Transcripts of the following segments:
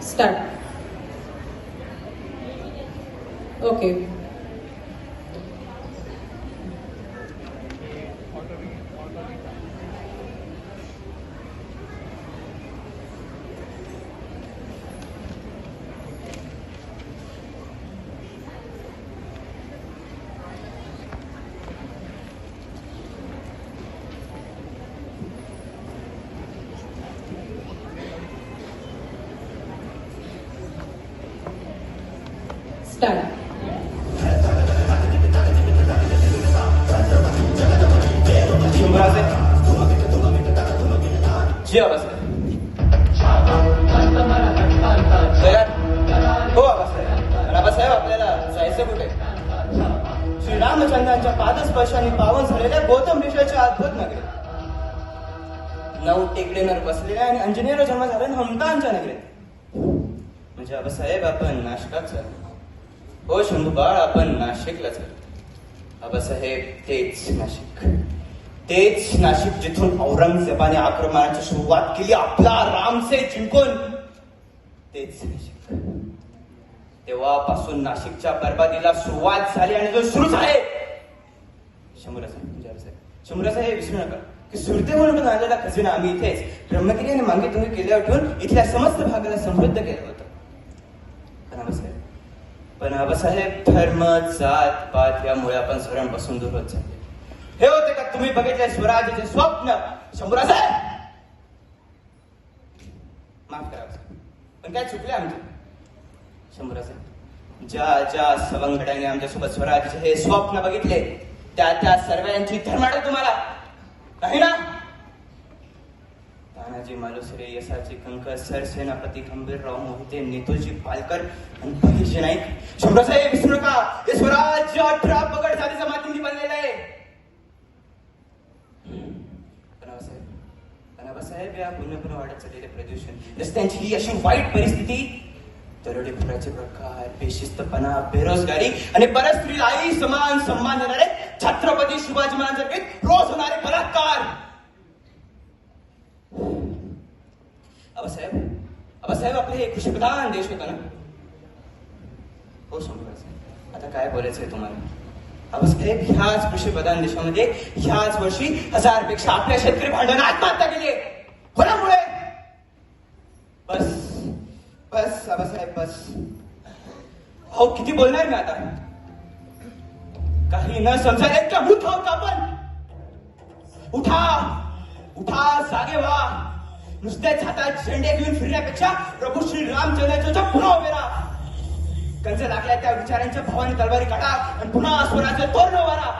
Start. Okay. Start. जी आबासाहेब. तयार हो आबासाहेब. आबासाहेब आपल्याला जायचं कुठे? श्रीरामचंद्रांच्या पादस्पर्शाने पावन झालेल्या गौतम ऋषीच्या अद्भुत नगरी, 9 टेकडीवर बसलेल्या आणि अंजनेर जन्म झाला हमतांच्या नगरीत. म्हणजे आबासाहेब आपण नाशिकात चाललो. हो शंभूबाळ, आपण नाशिकला चाललो. आबासाहेब तेच नाशिक, तेच नाशिक जिथून औरंगजेबाने आक्रमणाची सुरुवात केली आपला रामसे जिंकून. तेच नाशिक. तेव्हापासून नाशिकच्या बरबादीला सुरुवात झाली आणि जो सुरूच आहे. शंभूरासाहेब विसरू नका की सुरते म्हणून आणलेला खजिना आम्ही इथेच ब्रह्मगिरी आणि मागे तुम्ही केल्या उठून इथल्या समस्त भागाला समृद्ध केलं होतं. पण आबासाहेब धर्म जात पात यामुळे आपण स्वरांपासून दूर होत चालले. हे होते का तुम्ही बघितले स्वराज्याचे स्वप्न? शंभूरासाहेब माफ करा पण काय चुकले आमचे? शंभूरासाहेब ज्या सवंगड्याने आमच्यासोबत स्वराज्याचे हे स्वप्न बघितले त्या सर्वांची धर्माड तुम्हाला नाही ना? तानाजी मालुसरे, यसाची कंकर, सरसेनापती खंबीरराव मोहिते, नेतोजी पालकर आणि बहिर्जी नाईक. शंभूरासाहेब विसरू नका, हे स्वराज्य 18 पगड जातीच्या मातीने बनलेलं आहे. आबासाहेब या पुन्हा वाढत चाललेले प्रदूषण, रस्त्यांची ही अशी वाईट परिस्थिती, दरोडेखोराचे प्रकार, बेशिस्तपणा, बेरोजगारी आणि परस्त्रीलाही समान सन्मान देणारे छत्रपती शिवाजी महाराजांसारखे रोज होणारे बलात्कार. आबासाहेब आपले हे कृषीप्रधान देश होता ना? हो शंभूरासाहेब, आता काय बोलायचंय तुम्हाला? आबासाहेब ह्याच कृषीप्रधान देशामध्ये ह्याच वर्षी 1000 पेक्षा आपल्या शेतकरी भांडवल आत्महत्या केली कोणामुळे? बस बस आबासाहेब बस. हो किती बोलणार मी आता? काही न समजायला इतका मूर्ख आहोत आपण? उठा उठा, जागे व्हा. नुसतेच हातात झेंडे घेऊन फिरण्यापेक्षा प्रभू श्री रामचंद्राच्या पुन्हा उभे राहा. कंच लागल्या त्या विचारांच्या भावाने तलवारी काढा आणि पुन्हा स्वराज्य तोरण वारा.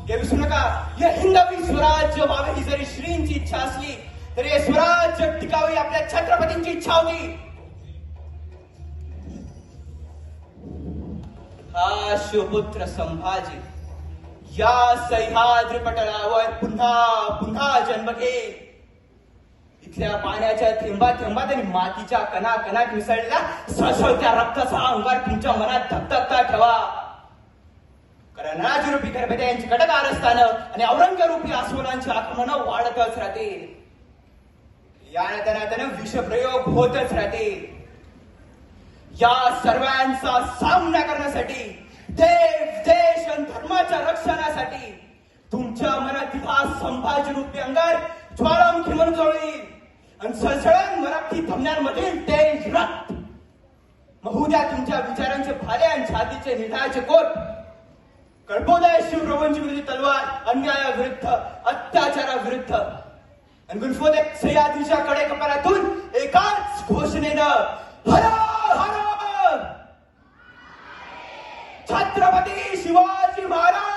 हे विसरू नका, हे हिंदवी स्वराज्य व्हावे ही जरी श्रींची इच्छा असली तरी हे स्वराज्य टिकावी आपल्या छत्रपतींची इच्छा होती. हा शिवपुत्र संभाजी या सह्याद्री पटलावर पुन्हा पुन्हा जन्म घेईल. इथल्या पाण्याच्या थेंबा थेंबात आणि मातीच्या कणा कणात मिसळलेल्या सळसळत्या रक्ताचा अंगार तुमच्या मनात धगधगता ठेवा. कारण राजरूपी गर्भद्यांची कडकार असताना आणि औरंगरूपी अस्वलांची आक्रमणं वाढतच राहतील. या नात्यानं विषप्रयोग होतच राहतील. या सर्वांचा सामना करण्यासाठी, देश आणि धर्माच्या रक्षणासाठी तुमच्या मनातील हा संभाजी रूपी अंगार ज्वालामुखी म्हणून जळेल आणि सळसळण मराठी धमन्यांमधील तेज रक्त महू द्या तुमच्या विचारांचे भाले आणि छातीचे निर्धाराचे कोट. कल्पोदय शिवप्रभूंची विरुद्ध तलवार, अन्यायाविरुद्ध, अत्याचाराविरुद्ध आणि गुंफोदे सह्याद्रीच्या कडे कपालातून एकाच घोषणेनं हर हर छत्रपती शिवाजी महाराज.